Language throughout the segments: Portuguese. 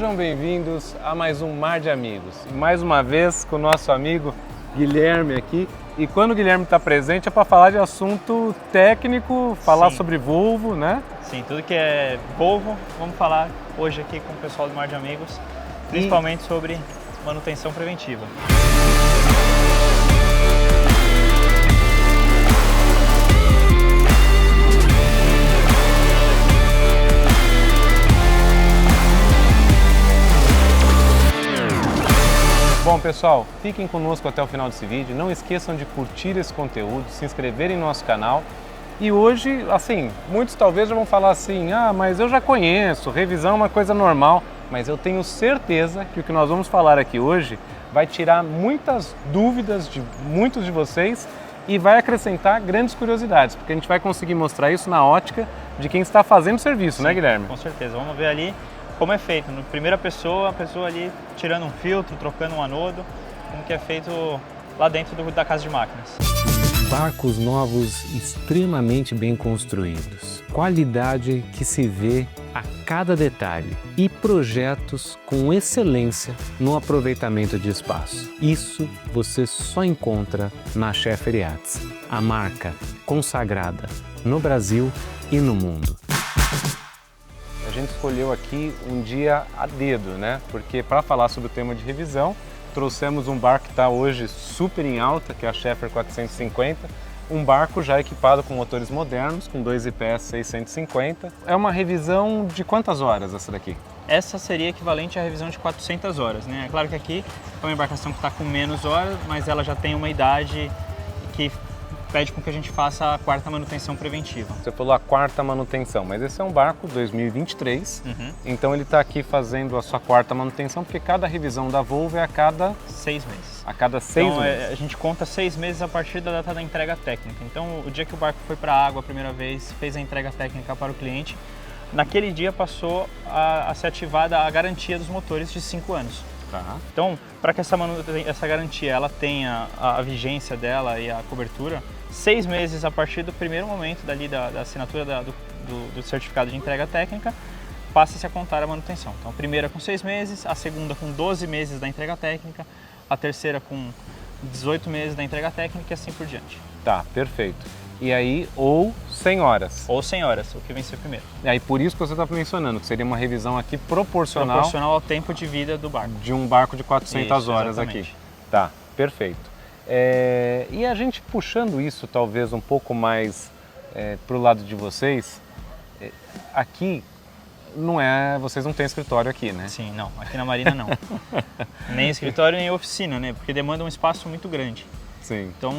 Sejam bem-vindos a mais um Mar de Amigos. E mais uma vez com o nosso amigo Guilherme aqui. E quando o Guilherme está presente é para falar de assunto técnico, falar sobre Volvo, né? Sim, tudo que é Volvo, vamos falar hoje aqui com o pessoal do Mar de Amigos, principalmente sobre manutenção preventiva. Bom pessoal, fiquem conosco até o final desse vídeo, não esqueçam de curtir esse conteúdo, se inscreverem no nosso canal. E hoje, assim, muitos talvez já vão falar assim, mas eu já conheço, revisão é uma coisa normal, mas eu tenho certeza que o que nós vamos falar aqui hoje vai tirar muitas dúvidas de muitos de vocês e vai acrescentar grandes curiosidades, porque a gente vai conseguir mostrar isso na ótica de quem está fazendo o serviço, né, Guilherme? Com certeza, vamos ver ali como é feito, na primeira pessoa, a pessoa ali tirando um filtro, trocando um anodo, como que é feito lá dentro da casa de máquinas. Barcos novos extremamente bem construídos, qualidade que se vê a cada detalhe e projetos com excelência no aproveitamento de espaço. Isso você só encontra na Scheffer Yachts, a marca consagrada no Brasil e no mundo. A gente escolheu aqui um dia a dedo, né? Porque para falar sobre o tema de revisão, trouxemos um barco que está hoje super em alta, que é a Scheffer 450, um barco já equipado com motores modernos, com 2 IPS 650. É uma revisão de quantas horas essa daqui? Essa seria equivalente à revisão de 400 horas, né? É claro que aqui é uma embarcação que está com menos horas, mas ela já tem uma idade que pede com que a gente faça a 4ª manutenção preventiva. Você falou a 4ª manutenção, mas esse é um barco 2023, então ele está aqui fazendo a sua 4ª manutenção, porque cada revisão da Volvo é a cada 6 meses. A cada 6 meses. A gente conta 6 meses a partir da data da entrega técnica. Então, o dia que o barco foi para a água a primeira vez, fez a entrega técnica para o cliente, naquele dia passou a ser ativada a garantia dos motores de 5 anos. Tá. Então, para que essa garantia ela tenha a vigência dela e a cobertura, 6 meses a partir do primeiro momento dali da assinatura do certificado de entrega técnica, passa-se a contar a manutenção. Então, a primeira com 6 meses, a segunda com 12 meses da entrega técnica, a terceira com 18 meses da entrega técnica e assim por diante. Tá, perfeito. E aí, ou 100 horas. Ou 100 horas, o que vencer primeiro. E aí, por isso que você está mencionando, que seria uma revisão aqui proporcional ao tempo de vida do barco. De um barco de 400 isso, horas exatamente. Aqui. Tá, perfeito. E a gente puxando isso talvez um pouco mais para o lado de vocês, aqui vocês não têm escritório aqui, né? Sim, não, aqui na Marina não. Nem escritório nem oficina, né? Porque demanda um espaço muito grande. Sim. Então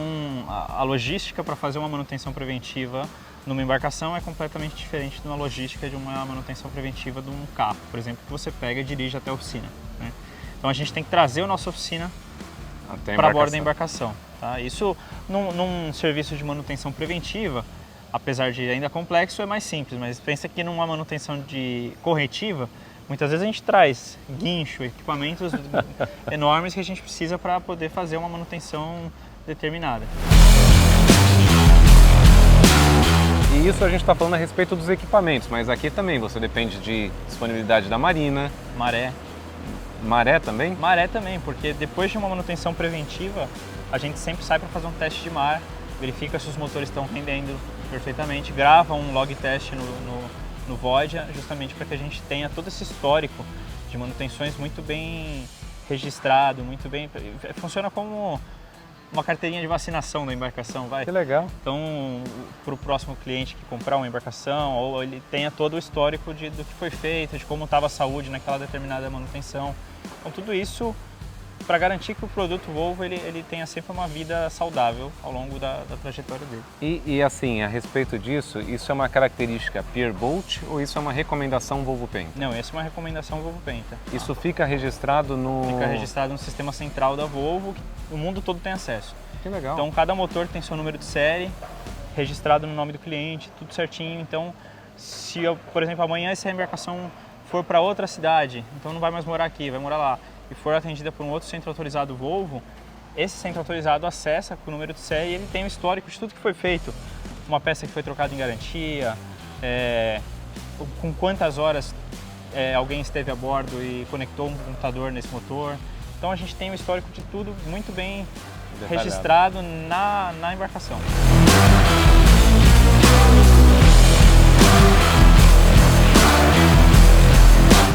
a logística para fazer uma manutenção preventiva numa embarcação é completamente diferente de uma logística de uma manutenção preventiva de um carro, por exemplo, que você pega e dirige até a oficina, né? Então a gente tem que trazer a nossa oficina para bordo da embarcação. Tá? Isso num serviço de manutenção preventiva, apesar de ainda complexo, é mais simples, mas pensa que numa manutenção corretiva, muitas vezes a gente traz guincho, equipamentos enormes que a gente precisa para poder fazer uma manutenção determinada. E isso a gente está falando a respeito dos equipamentos, mas aqui também você depende de disponibilidade da marina. Maré também? Maré também, porque depois de uma manutenção preventiva, a gente sempre sai para fazer um teste de mar, verifica se os motores estão rendendo perfeitamente, grava um log test no Void, justamente para que a gente tenha todo esse histórico de manutenções muito bem registrado, muito bem... Funciona como uma carteirinha de vacinação da embarcação, vai? Que legal! Então, para o próximo cliente que comprar uma embarcação, ou ele tenha todo o histórico do que foi feito, de como estava a saúde naquela determinada manutenção. Então, tudo isso para garantir que o produto Volvo ele tenha sempre uma vida saudável ao longo da trajetória dele. E assim, a respeito disso, isso é uma característica Pierbolt ou isso é uma recomendação Volvo Penta? Não, essa é uma recomendação Volvo Penta. Isso fica registrado no... Fica registrado no sistema central da Volvo, que o mundo todo tem acesso. Que legal. Então cada motor tem seu número de série, registrado no nome do cliente, tudo certinho. Então se, por exemplo, amanhã essa embarcação for para outra cidade, então não vai mais morar aqui, vai morar lá, e for atendida por um outro centro autorizado Volvo, esse centro autorizado acessa com o número de série e ele tem o histórico de tudo que foi feito. Uma peça que foi trocada em garantia, com quantas horas alguém esteve a bordo e conectou um computador nesse motor. Então a gente tem o histórico de tudo muito bem registrado na embarcação.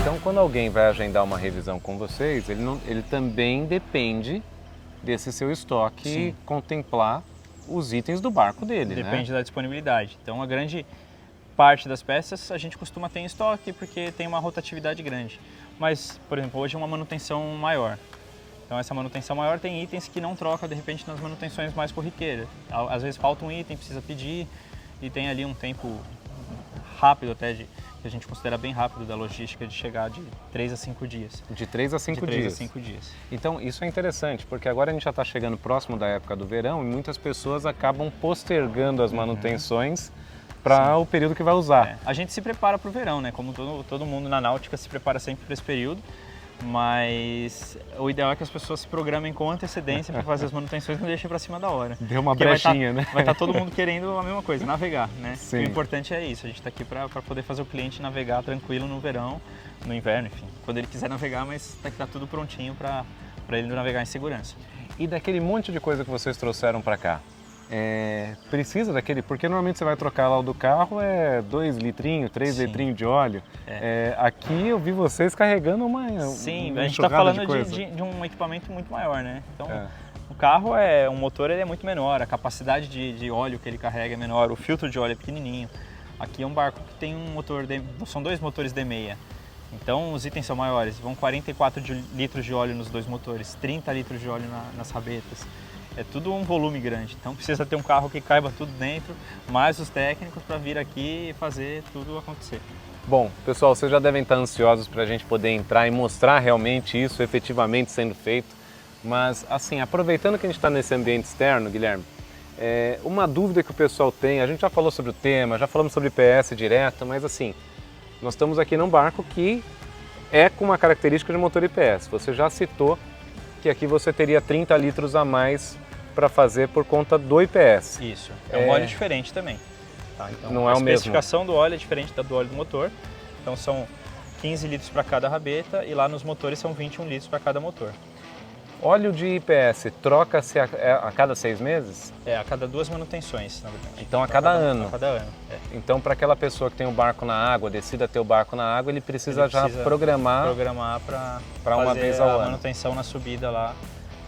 Então, quando alguém vai agendar uma revisão com vocês, ele também depende desse seu estoque e contemplar os itens do barco dele, Depende da disponibilidade. Então, a grande parte das peças a gente costuma ter em estoque porque tem uma rotatividade grande. Mas, por exemplo, hoje é uma manutenção maior. Então, essa manutenção maior tem itens que não troca, de repente, nas manutenções mais corriqueiras. Às vezes falta um item, precisa pedir e tem ali um tempo rápido até que a gente considera bem rápido da logística de chegar de 3 a 5 dias. De 3 a 5 dias. 3 a 5 dias. Então, isso é interessante, porque agora a gente já está chegando próximo da época do verão e muitas pessoas acabam postergando as manutenções para o período que vai usar. A gente se prepara para o verão, né? Como todo mundo na náutica se prepara sempre para esse período, mas o ideal é que as pessoas se programem com antecedência para fazer as manutenções e não deixem para cima da hora. Deu uma brechinha, né? Vai estar todo mundo querendo a mesma coisa, navegar, né? Sim. O importante é isso, a gente está aqui para poder fazer o cliente navegar tranquilo no verão, no inverno, enfim, quando ele quiser navegar, mas tem que estar tudo prontinho para ele navegar em segurança. E daquele monte de coisa que vocês trouxeram para cá? Precisa daquele, porque normalmente você vai trocar lá o do carro, 2 litrinhos, 3 litrinhos de óleo. Aqui eu vi vocês carregando uma Sim, uma a gente está falando de um equipamento muito maior, né? Então, o carro o motor ele é muito menor, a capacidade de óleo que ele carrega é menor, o filtro de óleo é pequenininho. Aqui é um barco que tem um motor, são 2 motores D6. Então os itens são maiores, vão 44 litros de óleo nos 2 motores, 30 litros de óleo nas rabetas. É tudo um volume grande, então precisa ter um carro que caiba tudo dentro, mais os técnicos para vir aqui e fazer tudo acontecer. Bom, pessoal, vocês já devem estar ansiosos para a gente poder entrar e mostrar realmente isso efetivamente sendo feito. Mas, assim, aproveitando que a gente está nesse ambiente externo, Guilherme, uma dúvida que o pessoal tem, a gente já falou sobre o tema, já falamos sobre IPS direto, mas assim, nós estamos aqui num barco que é com uma característica de motor IPS. Você já citou que aqui você teria 30 litros a mais para fazer por conta do IPS. Isso, é um óleo diferente também. Tá? Então, não é o mesmo. A especificação do óleo é diferente do óleo do motor, então são 15 litros para cada rabeta e lá nos motores são 21 litros para cada motor. Óleo de IPS troca-se a cada 6 meses? A cada 2 manutenções, na verdade. Então a cada ano? A cada ano, Então para aquela pessoa que tem um barco na água, decida ter o barco na água, ele precisa já programar para uma vez ao ano. A manutenção na subida lá.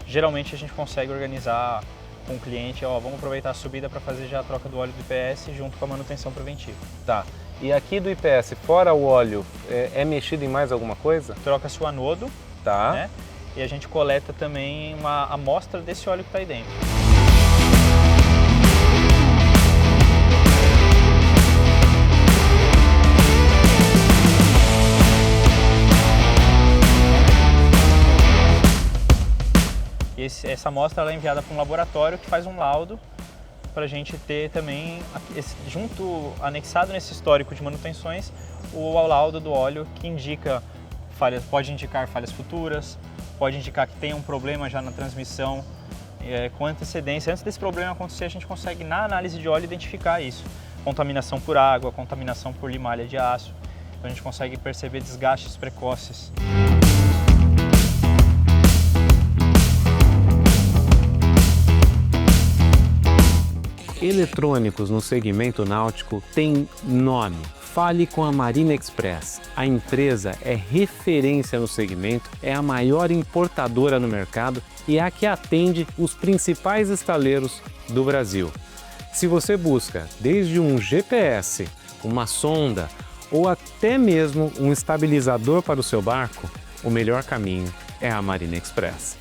Geralmente a gente consegue organizar com o cliente, vamos aproveitar a subida para fazer já a troca do óleo do IPS junto com a manutenção preventiva. Tá. E aqui do IPS, fora o óleo, é mexido em mais alguma coisa? Troca-se o anodo, tá, né? E a gente coleta também uma amostra desse óleo que está aí dentro. E essa amostra ela é enviada para um laboratório que faz um laudo para a gente ter também, anexado nesse histórico de manutenções, o laudo do óleo que indica falhas, pode indicar falhas futuras, pode indicar que tem um problema já na transmissão com antecedência. Antes desse problema acontecer, a gente consegue, na análise de óleo, identificar isso. Contaminação por água, contaminação por limalha de aço. Então a gente consegue perceber desgastes precoces. Eletrônicos no segmento náutico têm nome. Fale com a Marine Express. A empresa é referência no segmento, é a maior importadora no mercado e é a que atende os principais estaleiros do Brasil. Se você busca desde um GPS, uma sonda ou até mesmo um estabilizador para o seu barco, o melhor caminho é a Marine Express.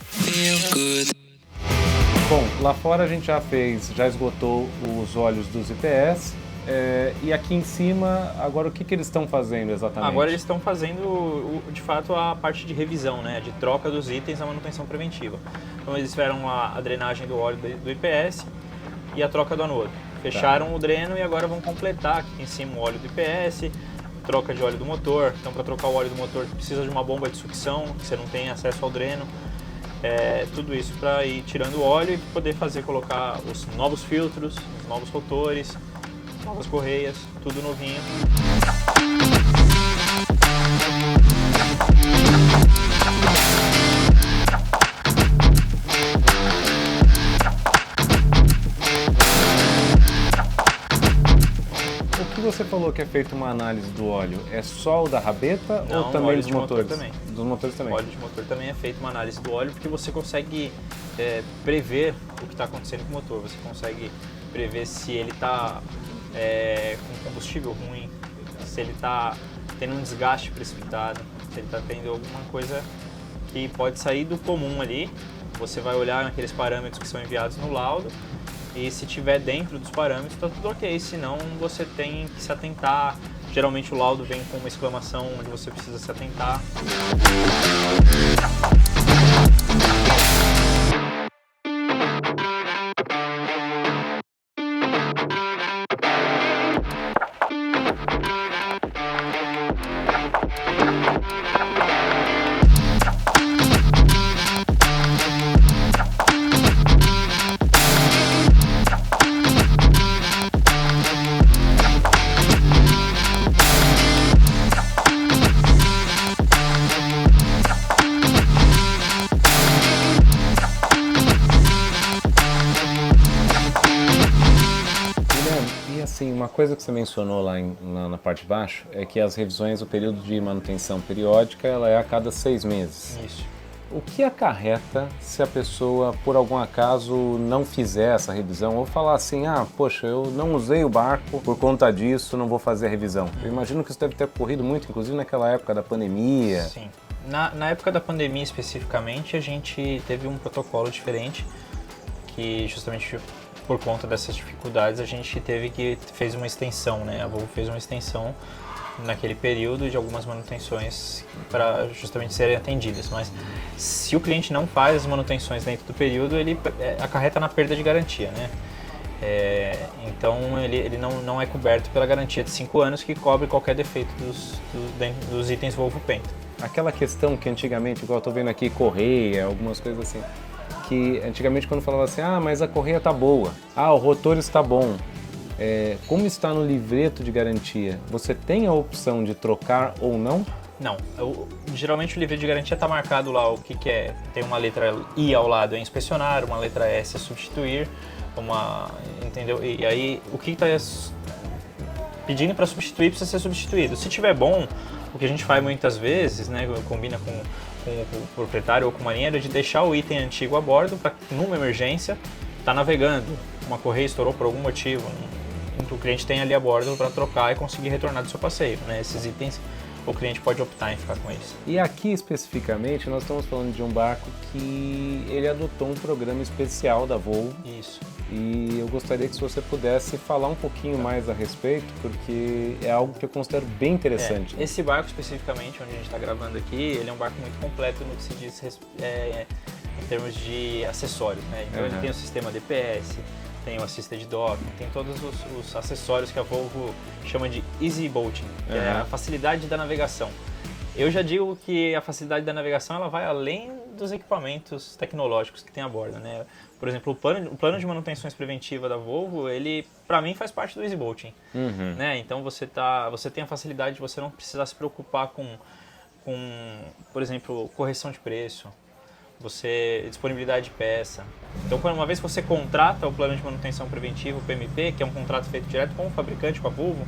Bom, lá fora a gente já esgotou os óleos dos IPS. E aqui em cima, agora o que eles estão fazendo exatamente? Agora eles estão fazendo, de fato, a parte de revisão, né? De troca dos itens, a manutenção preventiva. Então eles fizeram a drenagem do óleo do IPS e a troca do anodo. Fecharam o dreno e agora vão completar aqui em cima o óleo do IPS, troca de óleo do motor. Então para trocar o óleo do motor precisa de uma bomba de sucção, que você não tem acesso ao dreno. Tudo isso para ir tirando o óleo e poder colocar os novos filtros, os novos rotores, novas correias, tudo novinho. você falou que é feita uma análise do óleo, é só o da rabeta Não, ou também óleo dos de motor motores? também. Dos motores também. O óleo de motor também é feita uma análise do óleo, porque você consegue prever o que está acontecendo com o motor. Você consegue prever se ele está com combustível ruim, se ele está tendo um desgaste precipitado, se ele está tendo alguma coisa que pode sair do comum ali. Você vai olhar naqueles parâmetros que são enviados no laudo e se tiver dentro dos parâmetros está tudo ok, senão você tem que se atentar. Geralmente o laudo vem com uma exclamação onde você precisa se atentar. Assim, uma coisa que você mencionou lá na parte de baixo é que as revisões, o período de manutenção periódica, ela é a cada 6 meses. Isso. O que acarreta se a pessoa, por algum acaso, não fizer essa revisão ou falar assim, ah, poxa, eu não usei o barco por conta disso, não vou fazer a revisão? Eu imagino que isso deve ter ocorrido muito, inclusive naquela época da pandemia. Sim. Na época da pandemia especificamente, a gente teve um protocolo diferente que justamente por conta dessas dificuldades a gente fez uma extensão, né? A Volvo fez uma extensão naquele período de algumas manutenções para justamente serem atendidas. Mas se o cliente não faz as manutenções dentro do período, ele acarreta na perda de garantia, né? Então ele não é coberto pela garantia de 5 anos que cobre qualquer defeito dos itens Volvo Penta. Aquela questão que antigamente, igual eu estou vendo aqui, correia, algumas coisas assim, que antigamente quando falava assim, ah, mas a correia está boa, ah, o rotor está bom, como está no livreto de garantia, você tem a opção de trocar ou não? Não, geralmente o livreto de garantia está marcado lá o que é, tem uma letra I ao lado é inspecionar, uma letra S é substituir, entendeu? E aí o que está pedindo para substituir precisa ser substituído. Se tiver bom, o que a gente faz muitas vezes, né, combina com o proprietário ou com o marinheiro, de deixar o item antigo a bordo para, numa emergência, tá navegando, uma correia estourou por algum motivo, o cliente tem ali a bordo para trocar e conseguir retornar do seu passeio, né? Esses itens o cliente pode optar em ficar com eles. E aqui especificamente nós estamos falando de um barco que ele adotou um programa especial da Volvo. Isso. E eu gostaria que você pudesse falar um pouquinho mais a respeito, porque é algo que eu considero bem interessante. Esse barco especificamente, onde a gente está gravando aqui, ele é um barco muito completo no que se diz em termos de acessórios, né? Então ele tem o sistema DPS, tem o Assisted Docking, tem todos os acessórios que a Volvo chama de Easy Boating, que é a facilidade da navegação. Eu já digo que a facilidade da navegação ela vai além dos equipamentos tecnológicos que tem a bordo, né? Por exemplo, o plano de manutenções preventiva da Volvo, ele, para mim, faz parte do Easy Boating, né? Então você tem a facilidade de você não precisar se preocupar com por exemplo, correção de preço, disponibilidade de peça. Então, uma vez que você contrata o plano de manutenção preventiva, o PMP, que é um contrato feito direto com o fabricante, com a Volvo,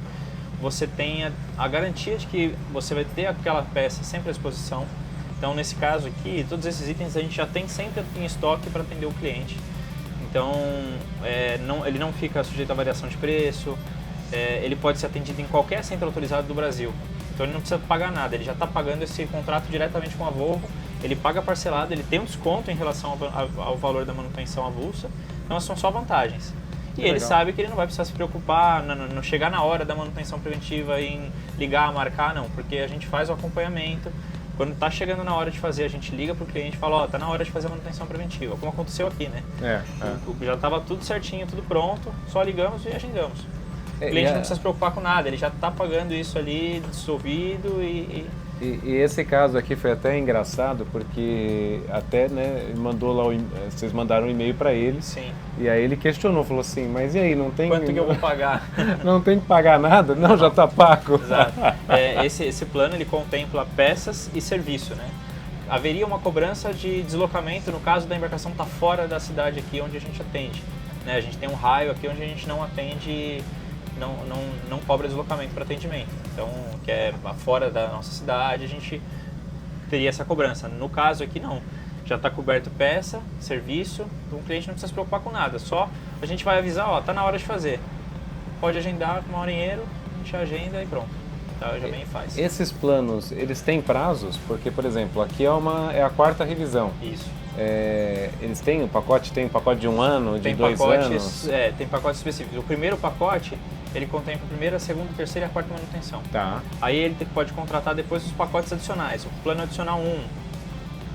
você tem a garantia de que você vai ter aquela peça sempre à disposição. Então, nesse caso aqui, todos esses itens a gente já tem sempre em estoque para atender o cliente. Então, ele não fica sujeito a variação de preço, ele pode ser atendido em qualquer centro autorizado do Brasil. Então, ele não precisa pagar nada, ele já está pagando esse contrato diretamente com a Volvo, ele paga parcelado, ele tem um desconto em relação ao valor da manutenção avulsa, então são só vantagens. E ele sabe que ele não vai precisar se preocupar, não chegar na hora da manutenção preventiva em ligar, marcar, não, porque a gente faz o acompanhamento. Quando está chegando na hora de fazer, a gente liga para o cliente e fala, ó, tá na hora de fazer a manutenção preventiva, como aconteceu aqui, né? Já estava tudo certinho, tudo pronto, só ligamos e agendamos. O cliente não precisa se preocupar com nada, ele já está pagando isso ali dissolvido E esse caso aqui foi até engraçado, porque até, né, mandou lá vocês mandaram um e-mail para ele. Sim. E aí ele questionou, falou assim, mas e aí, não tem... Quanto que eu vou pagar? Não tem que pagar nada? Não, já está pago. Exato. Esse plano, ele contempla peças e serviço, né? Haveria uma cobrança de deslocamento no caso da embarcação estar fora da cidade aqui onde a gente atende, né? A gente tem um raio aqui onde a gente não atende não cobra deslocamento para atendimento. Então, que é fora da nossa cidade, a gente teria essa cobrança. No caso aqui, não. Já está coberto peça, serviço, então o cliente não precisa se preocupar com nada. Só a gente vai avisar, ó, tá na hora de fazer. Pode agendar com uma horinheiro, a gente agenda e pronto. Tá, já vem e faz. Esses planos, eles têm prazos? Porque, por exemplo, aqui é a 4ª revisão. Isso. Eles têm um pacote de 1 ano, de 2 anos? Tem pacotes específicos. O primeiro pacote, ele contempla a primeira, a segunda, a terceira e a 4ª manutenção. Tá. Aí ele pode contratar depois os pacotes adicionais. O plano adicional 1,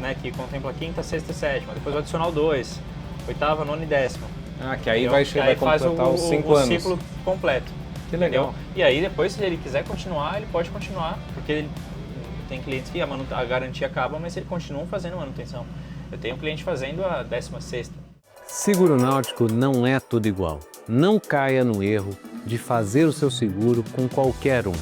né, que contempla a 5ª, 6ª e 7ª. Depois o adicional 2, 8ª, 9ª e 10ª. Ah, que aí vai faz completar os 5 anos. O ciclo completo. Que legal. Entendeu? E aí depois, se ele quiser continuar, ele pode continuar, porque tem clientes que a garantia acaba, mas eles continuam fazendo manutenção. Eu tenho um cliente fazendo a 16ª. Seguro náutico não é tudo igual. Não caia no erro de fazer o seu seguro com qualquer um.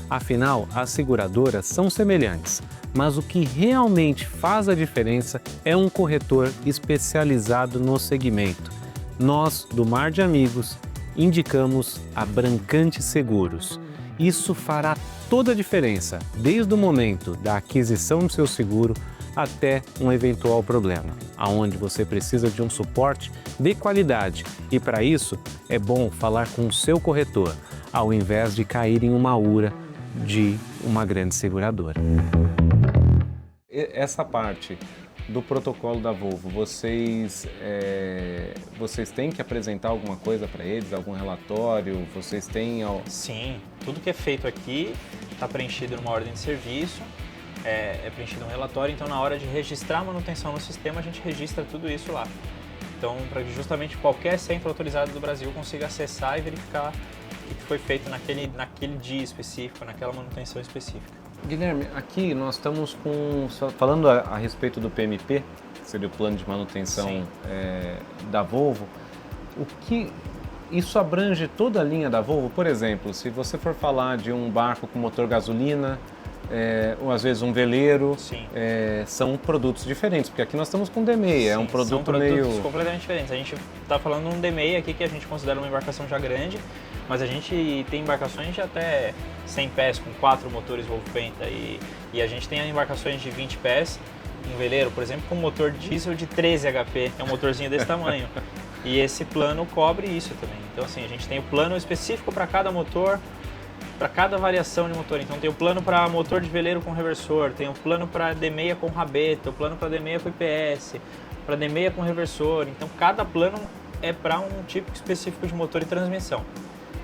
Afinal, as seguradoras são semelhantes, mas o que realmente faz a diferença é um corretor especializado no segmento. Nós, do Mar de Amigos, indicamos a Brancante Seguros. Isso fará toda a diferença, desde o momento da aquisição do seu seguro até um eventual problema, aonde você precisa de um suporte de qualidade. E para isso, é bom falar com o seu corretor, ao invés de cair em uma ura de uma grande seguradora. Essa parte do protocolo da Volvo, vocês têm que apresentar alguma coisa para eles, algum relatório? Vocês têm... Sim, tudo que é feito aqui está preenchido numa ordem de serviço, é preenchido um relatório, então na hora de registrar a manutenção no sistema, a gente registra tudo isso lá. Então, para que justamente qualquer centro autorizado do Brasil consiga acessar e verificar o que foi feito naquele dia específico, naquela manutenção específica. Guilherme, aqui nós estamos falando a respeito do PMP, que seria o plano de manutenção da Volvo. O que isso abrange toda a linha da Volvo? Por exemplo, se você for falar de um barco com motor gasolina, ou às vezes um veleiro, são produtos diferentes, porque aqui nós estamos com D6, é um produto são produtos completamente diferentes. A gente está falando de um D6 aqui que a gente considera uma embarcação já grande, mas a gente tem embarcações de até 100 pés com 4 motores Volvo Penta e a gente tem embarcações de 20 pés, um veleiro, por exemplo, com motor diesel de 13 HP, é um motorzinho desse tamanho. E esse plano cobre isso também. Então assim, a gente tem o plano específico para cada motor, para cada variação de motor. Então tem o plano para motor de veleiro com reversor, tem o plano para D6 com rabeta, o plano para D6 com IPS, para D6 com reversor. Então cada plano é para um tipo específico de motor e transmissão,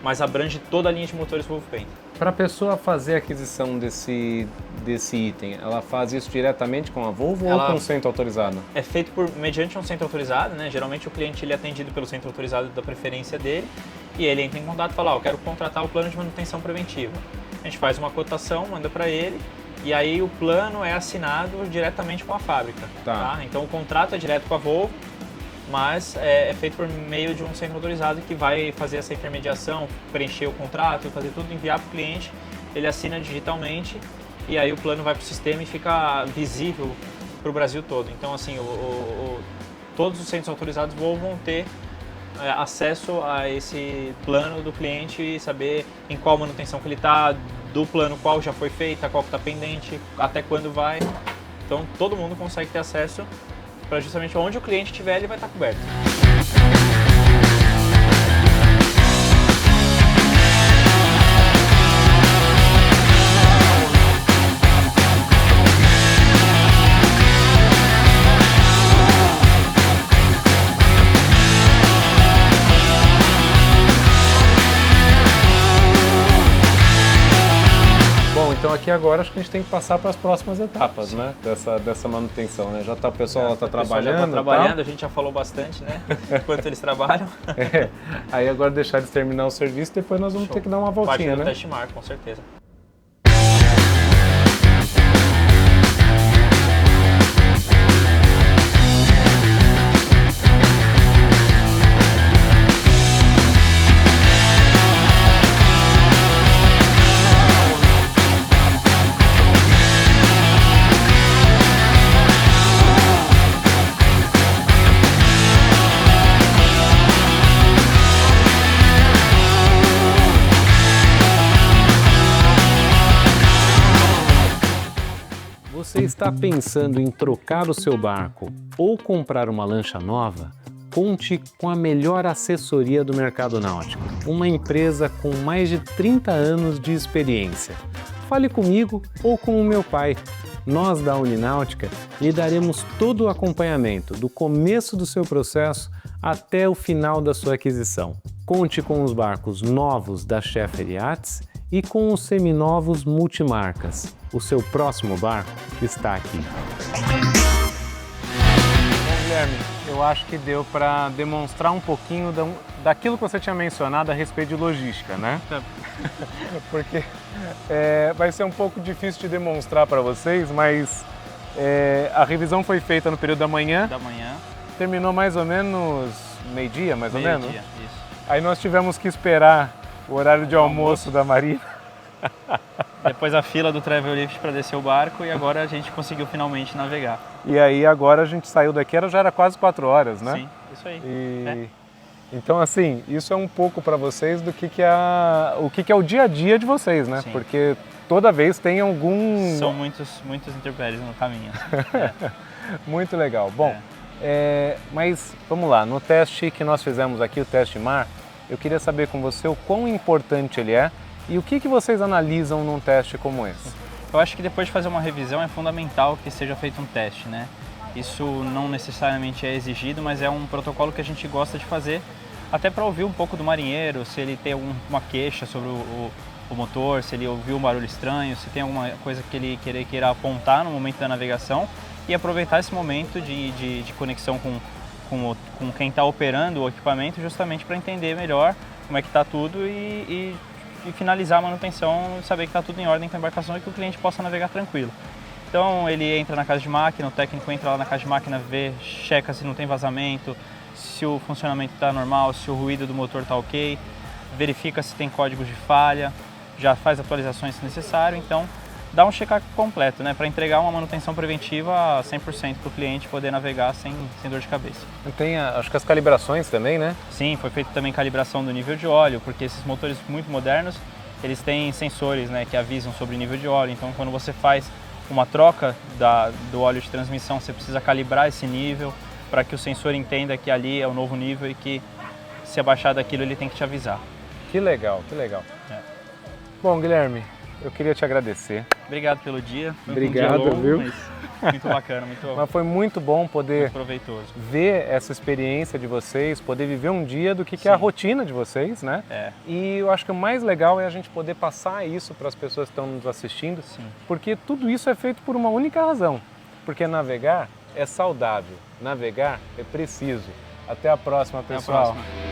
mas abrange toda a linha de motores Volvo Penta. Para a pessoa fazer a aquisição desse item, ela faz isso diretamente com a Volvo ou com um centro autorizado? É feito mediante um centro autorizado, né? Geralmente o cliente ele é atendido pelo centro autorizado da preferência dele e ele entra em contato e fala, eu quero contratar o plano de manutenção preventiva. A gente faz uma cotação, manda para ele e aí o plano é assinado diretamente com a fábrica. Tá? Então o contrato é direto com a Volvo, mas é feito por meio de um centro autorizado que vai fazer essa intermediação, preencher o contrato, fazer tudo, enviar para o cliente, ele assina digitalmente e aí o plano vai para o sistema e fica visível para o Brasil todo. Então assim, todos os centros autorizados vão ter acesso a esse plano do cliente e saber em qual manutenção que ele está, do plano qual já foi feita, qual que está pendente, até quando vai. Então todo mundo consegue ter acesso para justamente onde o cliente estiver, ele vai estar coberto. Então aqui agora acho que a gente tem que passar para as próximas etapas, né? Dessa manutenção, né? O pessoal já está trabalhando. A gente já falou bastante, né? Enquanto eles trabalham. Aí agora deixar eles terminar o serviço, depois nós vamos ter que dar uma voltinha, né? Teste marco, com certeza. está pensando em trocar o seu barco ou comprar uma lancha nova, conte com a melhor assessoria do mercado náutico, uma empresa com mais de 30 anos de experiência. Fale comigo ou com o meu pai. Nós da Unináutica lhe daremos todo o acompanhamento, do começo do seu processo até o final da sua aquisição. Conte com os barcos novos da Scheffer Yachts e com os seminovos multimarcas. O seu próximo barco está aqui. Bom, Guilherme, eu acho que deu para demonstrar um pouquinho daquilo que você tinha mencionado a respeito de logística, né? Porque vai ser um pouco difícil de demonstrar para vocês, mas a revisão foi feita no período da manhã. Terminou mais ou menos meio-dia, mais ou menos? Meio-dia, isso. Aí nós tivemos que esperar o horário de almoço da Marina. Depois a fila do Travel Lift para descer o barco e agora a gente conseguiu finalmente navegar. E aí agora a gente saiu daqui, já era quase 4 horas, né? Sim, isso aí. Então assim, isso é um pouco para vocês do que é o dia a dia de vocês, né? Sim. Porque toda vez tem algum... São muitos intempéries no caminho. Muito legal. Bom, mas vamos lá, no teste que nós fizemos aqui, o teste mar, eu queria saber com você o quão importante ele é e o que vocês analisam num teste como esse. Eu acho que depois de fazer uma revisão é fundamental que seja feito um teste, né? Isso não necessariamente é exigido, mas é um protocolo que a gente gosta de fazer até para ouvir um pouco do marinheiro, se ele tem alguma queixa sobre o motor, se ele ouviu um barulho estranho, se tem alguma coisa que ele queira apontar no momento da navegação e aproveitar esse momento de conexão com quem está operando o equipamento justamente para entender melhor como é que está tudo e finalizar a manutenção e saber que está tudo em ordem com a embarcação e que o cliente possa navegar tranquilo. Então ele entra na casa de máquina, o técnico entra lá na casa de máquina, checa se não tem vazamento, se o funcionamento está normal, se o ruído do motor está ok, verifica se tem códigos de falha, já faz atualizações se necessário, então dá um check-up completo, né, para entregar uma manutenção preventiva 100% para o cliente poder navegar sem dor de cabeça. Tem, acho que as calibrações também, né? Sim, foi feita também calibração do nível de óleo, porque esses motores muito modernos, eles têm sensores, né, que avisam sobre o nível de óleo, então quando você faz uma troca do óleo de transmissão, você precisa calibrar esse nível para que o sensor entenda que ali é o novo nível e que se abaixar daquilo ele tem que te avisar. Que legal, que legal. Bom, Guilherme, eu queria te agradecer. Obrigado pelo dia. Foi Obrigado, um dia longo, viu? Mas muito bacana, Mas foi muito bom poder muito proveitoso. ver essa experiência de vocês, poder viver um dia do que é a rotina de vocês, né? E eu acho que o mais legal é a gente poder passar isso para as pessoas que estão nos assistindo, porque tudo isso é feito por uma única razão, porque navegar é saudável, navegar é preciso. Até a próxima, pessoal. Até a próxima.